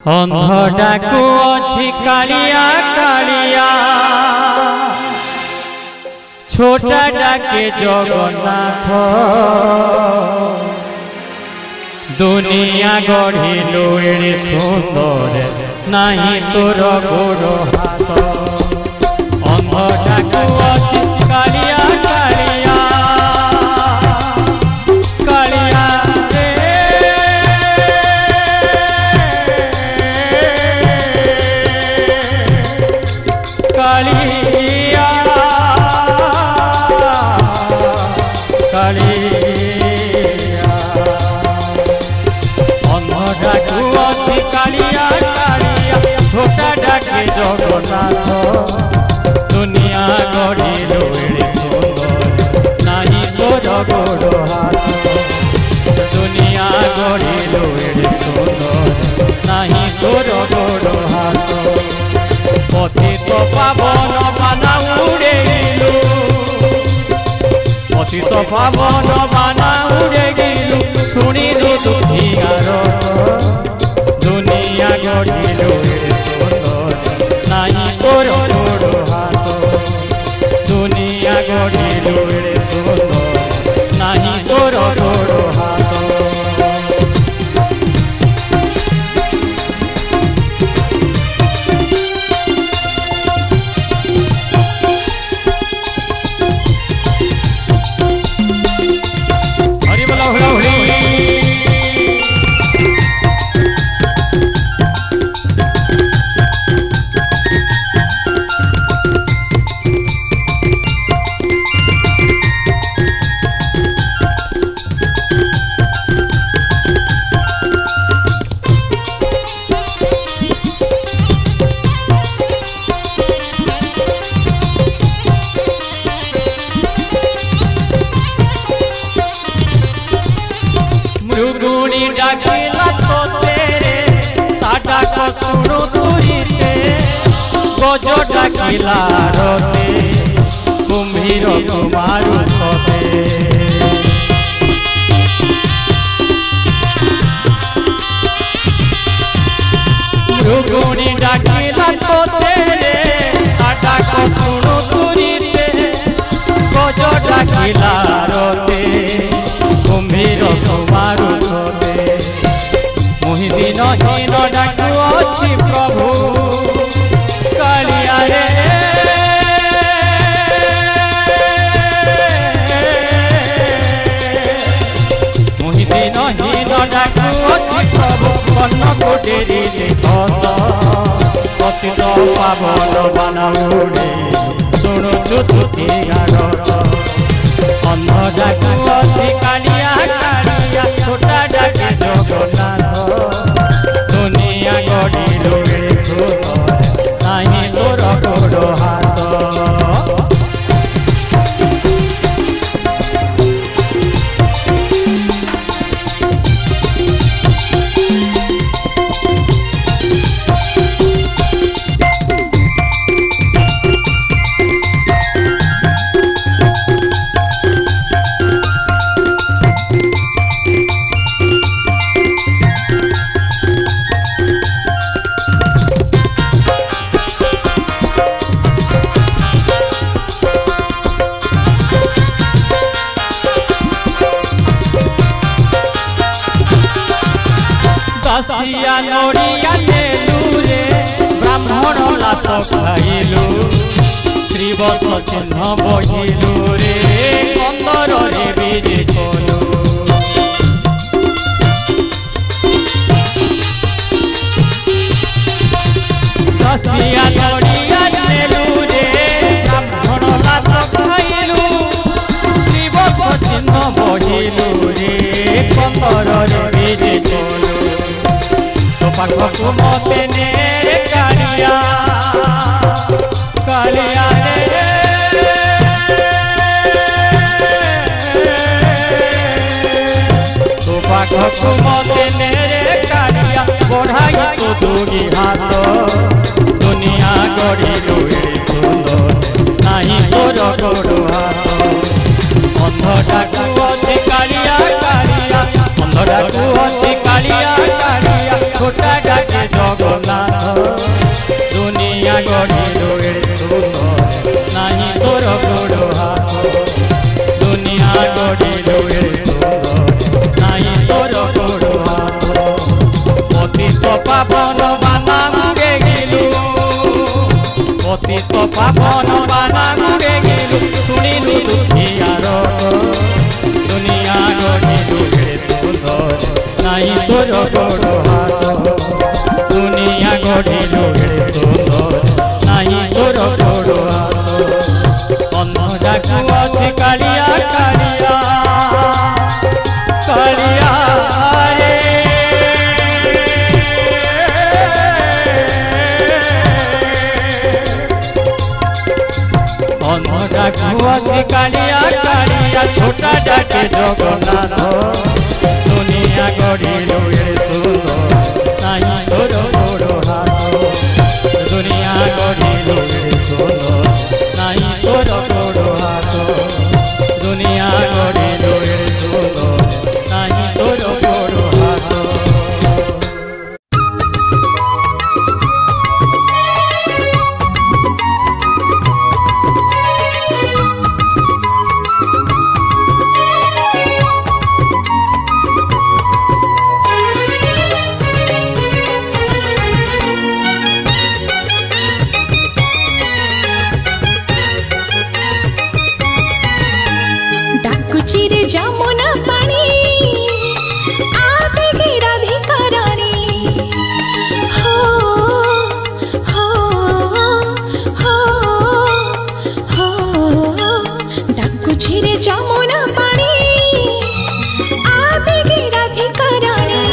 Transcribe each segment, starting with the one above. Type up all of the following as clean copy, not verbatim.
अंधडाकू अछि कालिया कालिया छोटा डाके जगन्नाथ दुनिया गढ़िलु एड़े सुंदर नहीं तोर गोड़ हाथ अंधडाकू अछि कालिया कालिया कालिया कालिया कालिया अंधडाकू अछि कालिया कालिया छोटा डाके जगन्नाथ दुनिया गढ़िलु एड़े सुंदर नहीं तोर गोड़ हाथ दुनिया गढ़िलु एड़े सुंदर नहीं तोर गोड़ हाथ पतित पावन बाना उड़े गिलु पतित पावन बाना उड़े गिलु शुणिलु दुखियार दुनिया गढ़िलु एड़े सुंदर नहीं तोर गोड़ हाथ दुनिया गढ़िलु एड़े सुंदर नहीं तोर गोड़ हाथ मृगुणी डाकिला तो तेरे ताटा को सुनो तुरीते गज डाकिला रोते कुम्भीर कुमारू सोते मृगुणी डाकिला तो तेरे ताटा को सुनो तुरीते गज डाकिला रोते कुम्भीर कुमारू सोते मुहि दिन हीन डाकू अछि प्रभु कालिया रे मुहि दिन हीन डाकू अछि प्रभु कन्न को डेरी देखत पतित पावन बाना उड़े शुणुचु दुखियार अंधडाकू अछि कालिया कालिया छोटा डाके जगन्नाथ दुनिया गढ़िलु एड़े सुंदर नहीं तोर गोड़ हाथ दासिया नोड़िया नेलु रे ब्राह्मण लात खाइलु श्रीवत्स चिन्ह बहिलु रे कंदर रे बीजे कलु दासिया नोड़िया नेलु रे ब्राह्मण लात खाइलु श्रीवत्स चिन्ह बहिलु रे कंदर रे बीजे कलु पाखकु मते ने कालिया कालिया रे तो पाखकु मते ने कालिया बढ़ाई तो दुगी हाथ दुनिया गढ़िलु एड़े सुंदर नहीं तोर गोड़ हाथ अंधडाकू अछि कालिया कालिया अंधडाकू अछि कालिया कालिया छोटा डाके जगन्नाथ दुनिया गढ़िलु एड़े सुंदर नाही तोर गोड़ हाथ दुनिया गढ़िलु एड़े सुंदर नाही तोर गोड़ हाथ पतित पावन बाना मुगे गिलु पतित पावन बाना मुगे गिलु शुणिलु दुखियार दुनिया गढ़िलु एड़े सुंदर नाही तोर गोड़ हाथ दुनिया गढ़िलु एड़े सुंदर नाही तोर गोड़ हाथ अन्ध डाकु अछि कालिया कालिया कालिया रे अन्ध डाकु अछि कालिया कालिया छोटा डाके जगन्नाथ दुनिया गढ़िलु एड़े सुंदर नाही तोर गोड़ हाथ दुनिया गढ़िलु एड़े सुंदर नाही तोर गोड़ हाथ दुनिया गढ़िलु एड़े सुंदर नाही तोर गोड़ हाथ যমুনা পানি আবেগে রাধিকা রানী হো হো হো হো ডাকুছি রে যমুনা পানি আবেগে রাধিকা রানী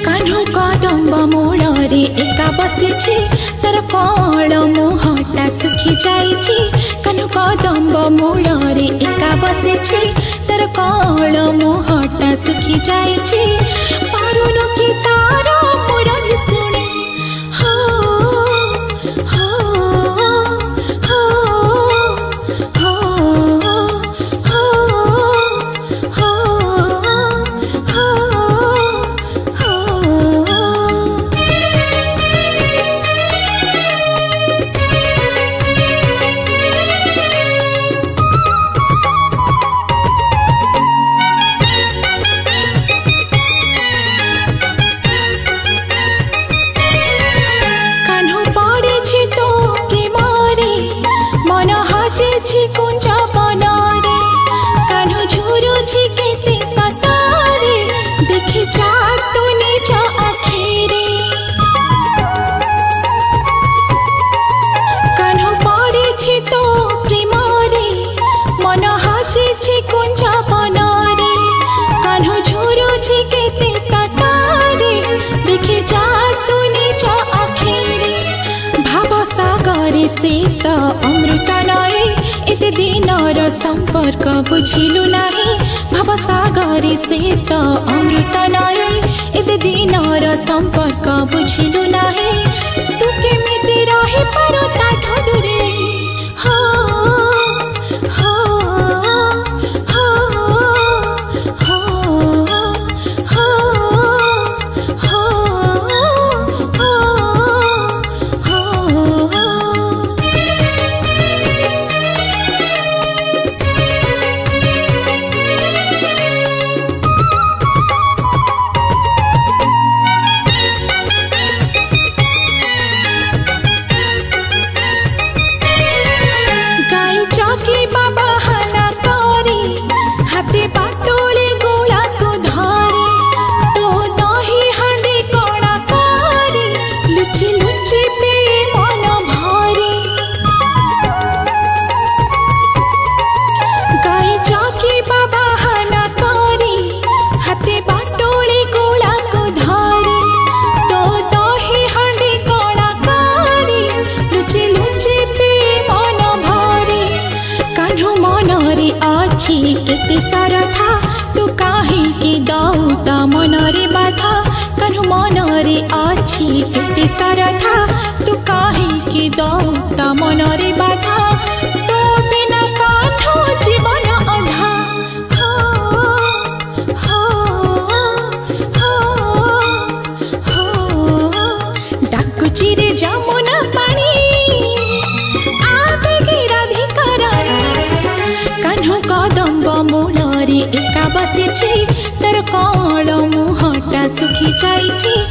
কাহ্নু কদম্ব মূଳରେ একা বসিছি তার কল মুহটা শুখি যাইছি কাহ্নু কদম্ব মূଳରେ একা বসিছি तर कल मुहटा सुखी जाइछि पारुनु कि तार मुरली सुने हो हो हो हो हो हो सीत अमृत नए एते दिनर संपर्क बुझिलु नाही भवसागरी सीत अमृत नए एते दिनर संपर्क बुझिलु नाही तू केमिति रहि पारो ताठो दूरे हो हो हो हो हो केते सरथा तू काहे के दौता मनरे बाधा कन्हु मनरे अछि केते सरथा तू काहे के दौता मनरे बाधा तो बिना काठो जीवन अधा हो हो हो हो कौन मुहटा सुखी जाइछि